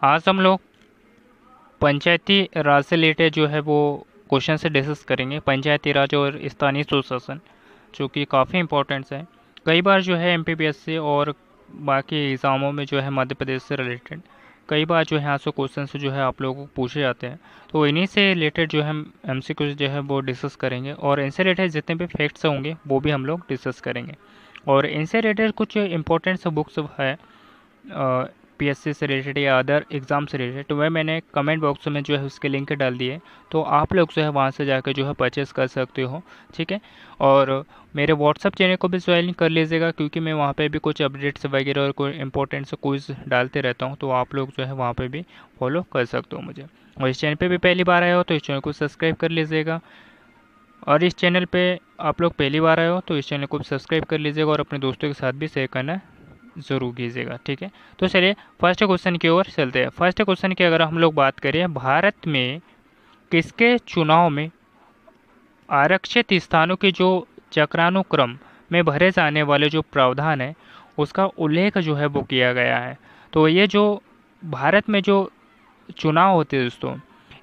आज हम लोग पंचायती राज से रिलेटेड जो है वो क्वेश्चन से डिस्कस करेंगे। पंचायती राज और स्थानीय सुशासन जो कि काफ़ी इंपॉर्टेंट है। कई बार जो है एमपीपीएससी और बाकी एग्ज़ामों में जो है मध्य प्रदेश से रिलेटेड कई बार जो है यहाँ से क्वेश्चन जो है आप लोगों को पूछे जाते हैं। तो इन्हीं से रिलेटेड जो है हम एमसीक्यू जो है वो डिस्कस करेंगे और इनसे रिलेटेड जितने भी फैक्ट्स होंगे वो भी हम लोग डिस्कस करेंगे। और इनसे रिलेटेड कुछ इंपॉर्टेंट बुक्स है पीएससी से रिलेटेड या अदर एग्ज़ाम से रिलेटेड, तो वह मैंने कमेंट बॉक्स में जो है उसके लिंक डाल दिए, तो आप लोग जो है वहाँ से जाकर जो है परचेस कर सकते हो। ठीक है। और मेरे व्हाट्सअप चैनल को भी ज्वाइन कर लीजिएगा, क्योंकि मैं वहाँ पे भी कुछ अपडेट्स वगैरह और कोई इंपॉर्टेंट से क्विज डालते रहता हूँ, तो आप लोग जो है वहाँ पे भी फॉलो कर सकते हो मुझे। और इस चैनल पे भी पहली बार आए हो तो इस चैनल को सब्सक्राइब कर लीजिएगा। और इस चैनल पे आप लोग पहली बार आए हो तो इस चैनल को सब्सक्राइब कर लीजिएगा और अपने दोस्तों के साथ भी शेयर करना ज़रूर कीजिएगा। ठीक है। तो चलिए फर्स्ट क्वेश्चन की ओर चलते हैं। फर्स्ट क्वेश्चन की अगर हम लोग बात करें, भारत में किसके चुनाव में आरक्षित स्थानों के जो चक्रानुक्रम में भरे जाने वाले जो प्रावधान है उसका उल्लेख जो है वो किया गया है। तो ये जो भारत में जो चुनाव होते हैं दोस्तों,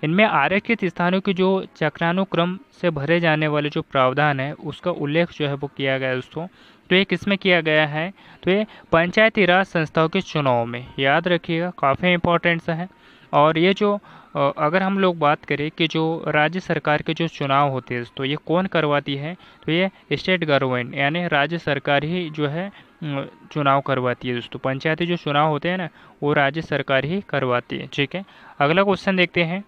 इनमें आरक्षित स्थानों की जो चक्रानुक्रम से भरे जाने वाले जो प्रावधान है उसका उल्लेख जो है वो किया गया है दोस्तों। तो ये किसमें किया गया है? तो ये पंचायती राज संस्थाओं के चुनाव में, याद रखिएगा, काफ़ी इंपॉर्टेंट सा है। और ये जो अगर हम लोग बात करें कि जो राज्य सरकार के जो चुनाव होते हैं तो ये कौन करवाती है? तो ये स्टेट गवर्नमेंट यानी राज्य सरकार ही जो है चुनाव करवाती है दोस्तों। पंचायती जो चुनाव होते हैं ना, वो राज्य सरकार ही करवाती है। ठीक है। अगला क्वेश्चन देखते हैं।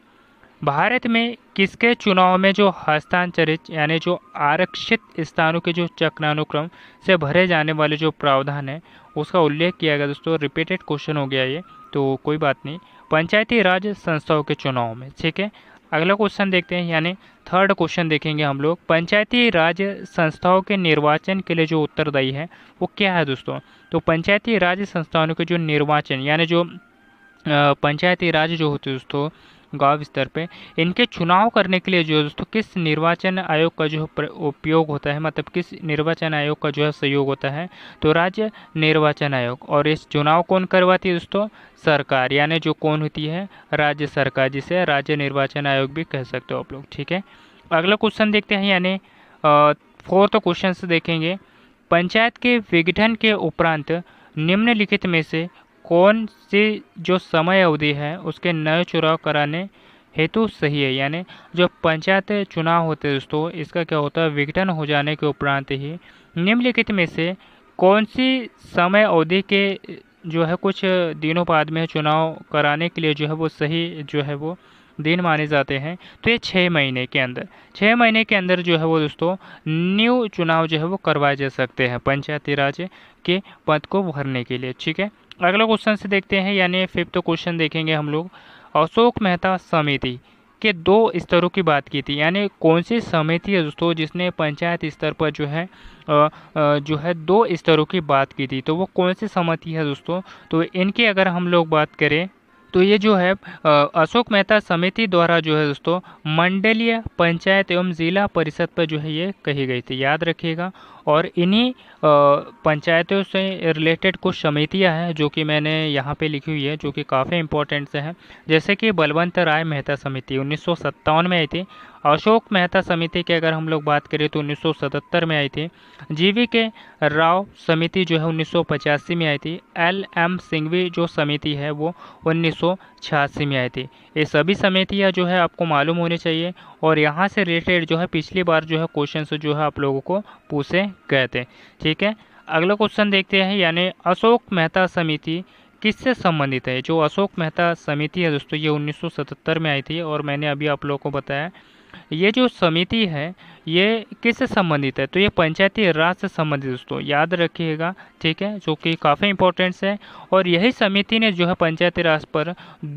भारत में किसके चुनाव में जो हस्तांतरित यानी जो आरक्षित स्थानों के जो चक्रानुक्रम से भरे जाने वाले जो प्रावधान है उसका उल्लेख किया गया दोस्तों। रिपीटेड क्वेश्चन हो गया ये, तो कोई बात नहीं। पंचायती राज संस्थाओं के चुनाव में। ठीक है। अगला क्वेश्चन देखते हैं, यानी थर्ड क्वेश्चन देखेंगे हम लोग। पंचायती राज संस्थाओं के निर्वाचन के लिए जो उत्तरदायी है वो क्या है दोस्तों? तो पंचायती राज संस्थानों के जो निर्वाचन यानी जो पंचायती राज जो होते हैं दोस्तों गांव स्तर पे, इनके चुनाव करने के लिए जो है दोस्तों किस निर्वाचन आयोग का जो उपयोग होता है, मतलब किस निर्वाचन आयोग का जो है सहयोग होता है? तो राज्य निर्वाचन आयोग। और इस चुनाव कौन करवाती है दोस्तों? सरकार, यानी जो कौन होती है? राज्य सरकार, जिसे राज्य निर्वाचन आयोग भी कह सकते हो आप लोग। ठीक है। अगला क्वेश्चन देखते हैं, यानी फोर्थ क्वेश्चन से देखेंगे। पंचायत के विघटन के उपरांत निम्नलिखित में से कौन सी जो समय अवधि है उसके नए चुनाव कराने हेतु सही है? यानी जो पंचायत चुनाव होते हैं दोस्तों, इसका क्या होता है? विघटन हो जाने के उपरांत ही निम्नलिखित में से कौन सी समय अवधि के जो है कुछ दिनों बाद में चुनाव कराने के लिए जो है वो सही जो है वो दिन माने जाते हैं? तो ये 6 महीने के अंदर, 6 महीने के अंदर जो है वो दोस्तों न्यू चुनाव जो है वो करवाए जा सकते हैं पंचायती राज के पद को भरने के लिए। ठीक है। अगला क्वेश्चन से देखते हैं, यानी फिफ्थ क्वेश्चन देखेंगे हम लोग। अशोक मेहता समिति के 2 स्तरों की बात की थी, यानी कौन सी समिति है दोस्तों जिसने पंचायत स्तर पर जो है जो है 2 स्तरों की बात की थी? तो वो कौन सी समिति है दोस्तों? तो इनकी अगर हम लोग बात करें तो ये जो है अशोक मेहता समिति द्वारा जो है दोस्तों मंडलीय पंचायत एवं जिला परिषद पर जो है ये कही गई थी, याद रखिएगा। और इन्हीं पंचायतों से रिलेटेड कुछ समितियां हैं जो कि मैंने यहाँ पे लिखी हुई है, जो कि काफ़ी इंपॉर्टेंट से हैं। जैसे कि बलवंत राय मेहता समिति 1957 में आई थी। अशोक मेहता समिति की अगर हम लोग बात करें तो 1977 में आई थी। जीवी के राव समिति जो है 1985 में आई थी। एल.एम. सिंघवी जो समिति है वो 1986 में आई थी। ये सभी समितियाँ जो है आपको मालूम होनी चाहिए, और यहाँ से रिलेटेड जो है पिछली बार जो है क्वेश्चन जो है आप लोगों को पूछे गए थे। ठीक है। अगला क्वेश्चन देखते हैं, यानी अशोक मेहता समिति किससे संबंधित है? जो अशोक मेहता समिति है दोस्तों ये 1977 में आई थी, और मैंने अभी आप लोगों को बताया ये जो समिति है ये किससे संबंधित है? तो ये पंचायती राज से संबंधित दोस्तों, याद रखिएगा। ठीक है, जो कि काफ़ी इंपॉर्टेंट है। और यही समिति ने जो है पंचायती राज पर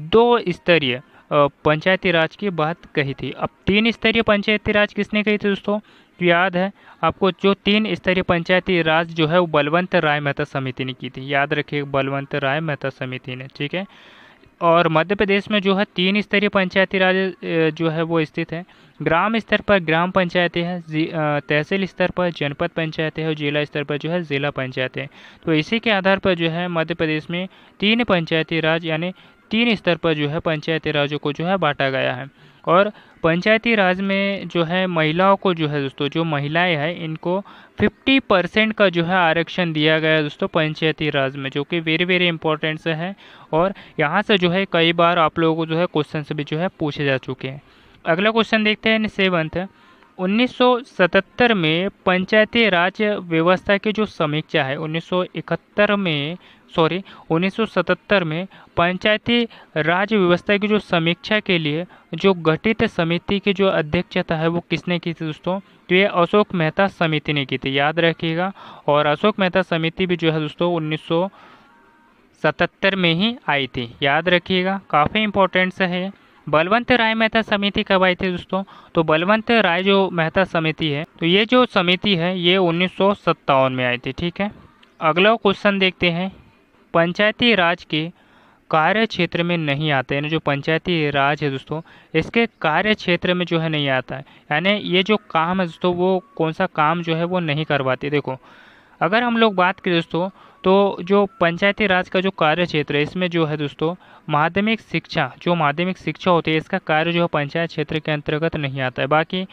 2 स्तरीय पंचायती राज की बात कही थी। अब 3 स्तरीय पंचायती राज किसने कही थी दोस्तों? तो याद है आपको, जो 3 स्तरीय पंचायती राज जो है वो बलवंत राय मेहता समिति ने की थी, याद रखिए, बलवंत राय मेहता समिति ने। ठीक है। और मध्य प्रदेश में जो है 3 स्तरीय पंचायती राज जो है वो स्थित है। ग्राम स्तर पर ग्राम पंचायतें हैं, तहसील स्तर पर जनपद पंचायतें हैं, और जिला स्तर पर जो है जिला पंचायतें। तो इसी के आधार पर जो है मध्य प्रदेश में 3 पंचायती राज यानी 3 स्तर पर जो है पंचायती राजों को जो है बांटा गया है। और पंचायती राज में जो है महिलाओं को जो है दोस्तों, जो महिलाएं हैं इनको 50% का जो है आरक्षण दिया गया है दोस्तों पंचायती राज में, जो कि वेरी वेरी इंपॉर्टेंट से है। और यहाँ से जो है कई बार आप लोगों को जो है क्वेश्चन भी जो है पूछे जा चुके हैं। अगला क्वेश्चन देखते हैं 7th। 1977 में पंचायती राज व्यवस्था की जो समीक्षा है 1977 में पंचायती राज व्यवस्था की जो समीक्षा के लिए जो गठित समिति की जो अध्यक्षता है वो किसने की थी दोस्तों? तो ये अशोक मेहता समिति ने की थी, याद रखिएगा। और अशोक मेहता समिति भी जो है दोस्तों 1977 में ही आई थी, याद रखिएगा, काफ़ी इंपॉर्टेंट से है। बलवंत राय मेहता समिति कब आई थी दोस्तों? तो बलवंत राय जो मेहता समिति है, तो ये जो समिति है ये 1957 में आई थी, ठीक है। अगला क्वेश्चन देखते हैं, पंचायती राज के कार्य क्षेत्र में नहीं आते, यानी जो पंचायती राज है दोस्तों इसके कार्य क्षेत्र में जो है नहीं आता है, यानी ये जो काम है दोस्तों वो कौन सा काम जो है वो नहीं करवाती। देखो अगर हम लोग बात करें दोस्तों तो जो पंचायती राज का जो कार्य क्षेत्र है इसमें जो है दोस्तों माध्यमिक शिक्षा होती है इसका कार्य जो है पंचायत क्षेत्र के अंतर्गत नहीं आता है। बाकी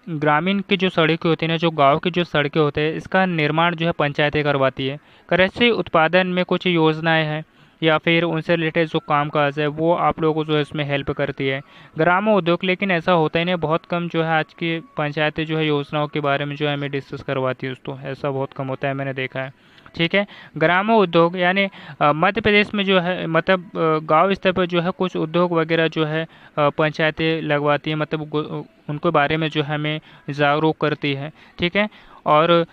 ग्रामीण की जो सड़कें होती हैं ना, जो गांव की जो सड़कें होते हैं इसका निर्माण जो है पंचायतें करवाती है। कृषि उत्पादन में कुछ योजनाएं हैं या फिर उनसे रिलेटेड जो काम काज है वो आप लोगों को जो है इसमें हेल्प करती है। ग्राम उद्योग, लेकिन ऐसा होता ही नहीं, बहुत कम जो है आज की पंचायतें जो है योजनाओं के बारे में जो है हमें डिस्कस करवाती है दोस्तों, ऐसा बहुत कम होता है, मैंने देखा है, ठीक है। ग्राम उद्योग यानी मध्य प्रदेश में जो है मतलब गांव स्तर पर जो है कुछ उद्योग वगैरह जो है पंचायतें लगवाती है, मतलब उनके बारे में जो है हमें जागरूक करती है, ठीक है। और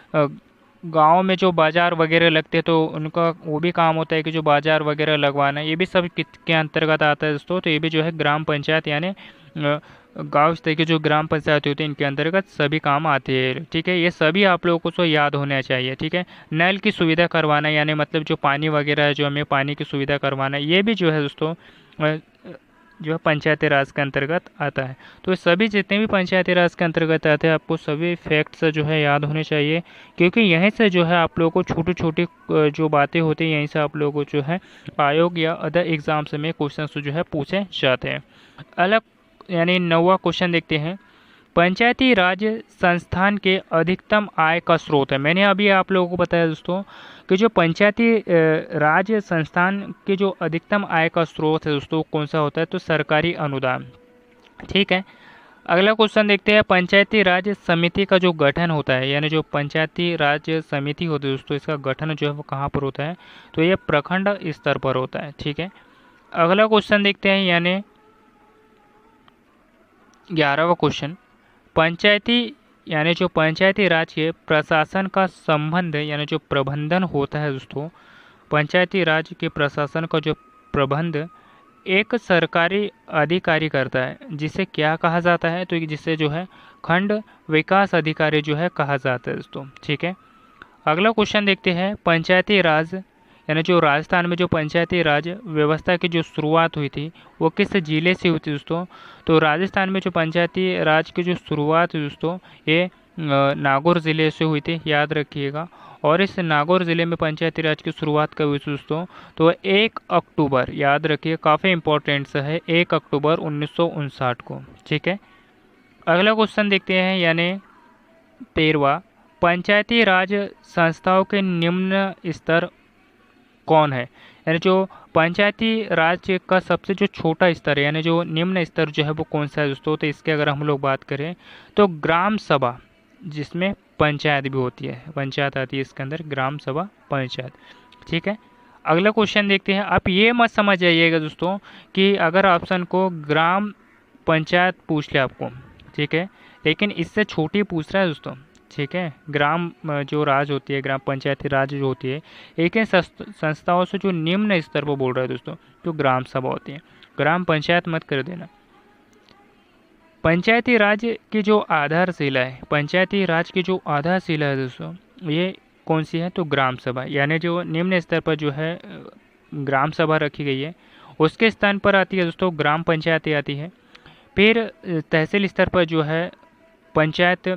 गांव में जो बाज़ार वगैरह लगते हैं तो उनका वो भी काम होता है कि जो बाज़ार वगैरह लगवाना, ये भी सब के अंतर्गत आता है दोस्तों। तो ये भी जो है ग्राम पंचायत यानी गांव स्तर की जो ग्राम पंचायत होती है इनके अंतर्गत सभी काम आते हैं, ठीक है। ये सभी आप लोगों को तो याद होना चाहिए, ठीक है। नल की सुविधा करवाना यानी मतलब जो पानी वगैरह है, जो हमें पानी की सुविधा करवाना, ये भी जो है दोस्तों जो है पंचायती राज के अंतर्गत आता है। तो सभी जितने भी पंचायती राज के अंतर्गत आते हैं आपको सभी फैक्ट्स जो है याद होने चाहिए, क्योंकि यहीं से जो है आप लोगों को छोटी छोटी जो बातें होती हैं यहीं से आप लोगों को जो है आयोग या अदर एग्जाम्स में क्वेश्चन जो है पूछे जाते हैं। अलग यानी 9वां क्वेश्चन देखते हैं, पंचायती राज संस्थान के अधिकतम आय का स्रोत है। मैंने अभी आप लोगों को बताया दोस्तों कि जो पंचायती राज संस्थान के जो अधिकतम आय का स्रोत है दोस्तों कौन सा होता है? तो सरकारी अनुदान, ठीक है। अगला क्वेश्चन देखते हैं, पंचायती राज समिति का जो गठन होता है यानी जो पंचायती राज समिति होती है दोस्तों इसका गठन जो है वो कहाँ पर होता है? तो ये प्रखंड स्तर पर होता है, ठीक है। अगला क्वेश्चन देखते हैं यानी 11वां क्वेश्चन, पंचायती यानी जो पंचायती राज के प्रशासन का संबंध यानी जो प्रबंधन होता है दोस्तों, पंचायती राज के प्रशासन का जो प्रबंध एक सरकारी अधिकारी करता है, जिसे क्या कहा जाता है? तो जिसे जो है खंड विकास अधिकारी जो है कहा जाता है दोस्तों, ठीक है। अगला क्वेश्चन देखते हैं, पंचायती राज यानी जो राजस्थान में जो पंचायती राज व्यवस्था की जो शुरुआत हुई थी वो किस जिले से हुई थी दोस्तों? तो राजस्थान में जो पंचायती राज की जो शुरुआत हुई दोस्तों ये नागौर ज़िले से हुई थी, याद रखिएगा। और इस नागौर ज़िले में पंचायती राज की शुरुआत कब हुई थी दोस्तों? तो 1 अक्टूबर, याद रखिए, काफ़ी इंपॉर्टेंट सा है, 1 अक्टूबर 1959 को, ठीक है। अगला क्वेश्चन देखते हैं यानी 13वां, पंचायती राज संस्थाओं के निम्न स्तर कौन है? यानी जो पंचायती राज का सबसे जो छोटा स्तर है यानी जो निम्न स्तर जो है वो कौन सा है दोस्तों? तो इसके अगर हम लोग बात करें तो ग्राम सभा, जिसमें पंचायत भी होती है, पंचायत आती है इसके अंदर, ग्राम सभा पंचायत, ठीक है। अगला क्वेश्चन देखते हैं, आप ये मत समझ जाइएगा दोस्तों कि अगर ऑप्शन को ग्राम पंचायत पूछ ले आपको, ठीक है, लेकिन इससे छोटी पूछ रहा है दोस्तों, ठीक है। ग्राम जो राज होती है, ग्राम पंचायती राज जो होती है, एक ही संस्थाओं से जो निम्न स्तर पर बोल रहा है दोस्तों, तो ग्राम सभा होती है, ग्राम पंचायत मत कर देना। पंचायती राज की जो आधारशिला है, पंचायती राज की जो आधारशिला है दोस्तों, ये कौन सी है? तो ग्राम सभा, यानी जो निम्न स्तर पर जो है ग्राम सभा रखी गई है, उसके स्थान पर आती है दोस्तों ग्राम पंचायती आती है। फिर तहसील स्तर पर जो है पंचायत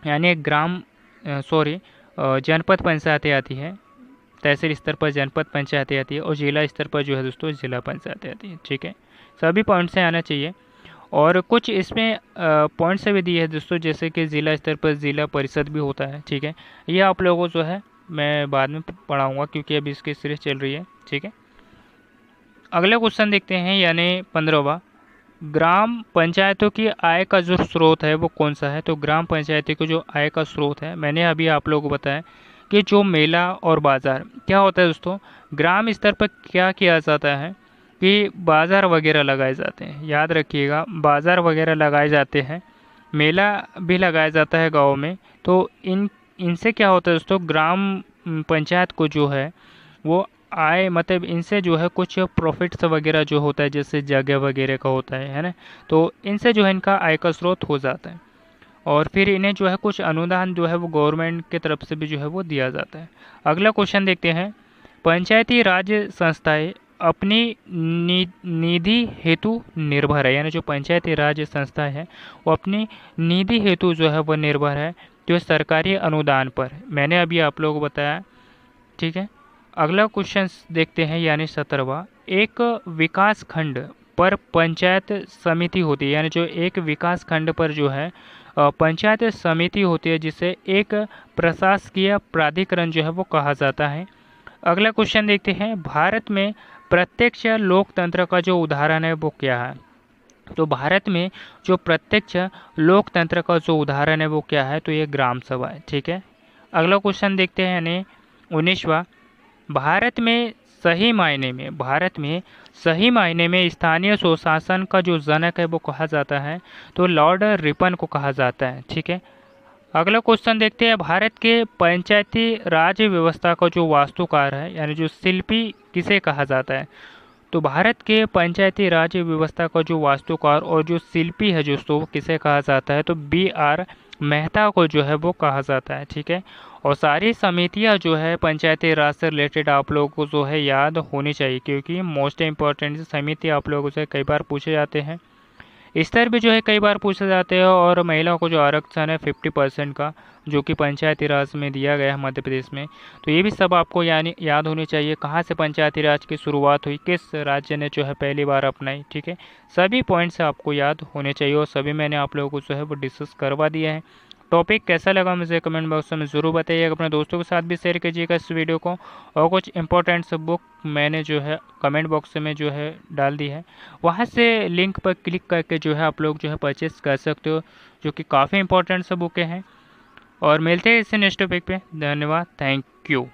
यानी जनपद पंचायतें आती है, तहसील स्तर पर जनपद पंचायतें आती है और जिला स्तर पर जो है दोस्तों जिला पंचायतें आती है। ठीक है, सभी पॉइंट से आना चाहिए। और कुछ इसमें पॉइंट से भी दिए हैं दोस्तों, जैसे कि ज़िला स्तर पर ज़िला परिषद भी होता है। ठीक है, ये आप लोगों को जो है मैं बाद में पढ़ाऊँगा क्योंकि अभी इसकी सीरीज चल रही है। ठीक है, अगला क्वेश्चन देखते हैं, यानी 15वां, ग्राम पंचायतों की आय का जो स्रोत है वो कौन सा है। तो ग्राम पंचायती को जो आय का स्रोत है, मैंने अभी आप लोगों को बताया कि जो मेला और बाज़ार क्या होता है दोस्तों, ग्राम स्तर पर क्या किया जाता है कि बाज़ार वगैरह लगाए जाते हैं। याद रखिएगा, बाज़ार वगैरह लगाए जाते हैं, मेला भी लगाया जाता है गाँव में। तो इनसे क्या होता है दोस्तों, ग्राम पंचायत को जो है वो आय, मतलब इनसे जो है कुछ प्रॉफिट्स वगैरह जो होता है, जैसे जगह वगैरह का होता है ना, तो इनसे जो है इनका आय का स्रोत हो जाता है। और फिर इन्हें जो है कुछ अनुदान जो है वो गवर्नमेंट की तरफ से भी जो है वो दिया जाता है। अगला क्वेश्चन देखते हैं, पंचायती राज संस्थाएं अपनी निधि हेतु निर्भर है, यानी जो पंचायती राज संस्थाएं है वो अपनी निधि हेतु जो है वो निर्भर है जो सरकारी अनुदान पर। मैंने अभी आप लोगों को बताया। ठीक है, अगला क्वेश्चन देखते हैं, यानी 17वां, एक विकास खंड पर पंचायत समिति होती है, यानी जो एक विकास खंड पर जो है पंचायत समिति होती है, जिसे एक प्रशासकीय प्राधिकरण जो है वो कहा जाता है। अगला क्वेश्चन देखते हैं, भारत में प्रत्यक्ष लोकतंत्र का जो उदाहरण है वो क्या है। तो भारत में जो प्रत्यक्ष लोकतंत्र का जो उदाहरण है वो क्या है, तो ये ग्राम सभा है। ठीक है, अगला क्वेश्चन देखते हैं, यानी 19वां, भारत में सही मायने में स्थानीय स्वशासन का जो जनक है वो कहा जाता है, तो लॉर्ड रिपन को कहा जाता है। ठीक है, अगला क्वेश्चन देखते हैं, भारत के पंचायती राज व्यवस्था का जो वास्तुकार है, यानी जो शिल्पी किसे कहा जाता है। तो भारत के पंचायती राज व्यवस्था का जो वास्तुकार और जो शिल्पी है जो किसे कहा जाता है, तो BR मेहता को जो है वो कहा जाता है। ठीक है, और सारी समितियां जो है पंचायती राज से रिलेटेड आप लोगों को जो है याद होनी चाहिए, क्योंकि मोस्ट इंपॉर्टेंट समिति आप लोगों से कई बार पूछे जाते हैं। स्तर भी जो है कई बार पूछे जाते हैं। और महिलाओं को जो आरक्षण है 50% का, जो कि पंचायती राज में दिया गया है मध्य प्रदेश में, तो ये भी सब आपको यानी याद होनी चाहिए। कहाँ से पंचायती राज की शुरुआत हुई, किस राज्य ने जो है पहली बार अपनाई। ठीक है, सभी पॉइंट्स आपको याद होने चाहिए और सभी मैंने आप लोगों को जो है वो डिस्कस करवा दिया है। टॉपिक कैसा लगा मुझे कमेंट बॉक्स में ज़रूर बताइएगा, अपने दोस्तों के साथ भी शेयर कीजिएगा इस वीडियो को। और कुछ इंपॉर्टेंट सब बुक मैंने जो है कमेंट बॉक्स में जो है डाल दी है, वहाँ से लिंक पर क्लिक करके जो है आप लोग जो है परचेस कर सकते हो, जो कि काफ़ी इंपॉर्टेंट सब बुकें हैं। और मिलते हैं इससे नेक्स्ट टॉपिक पे। धन्यवाद, थैंक यू।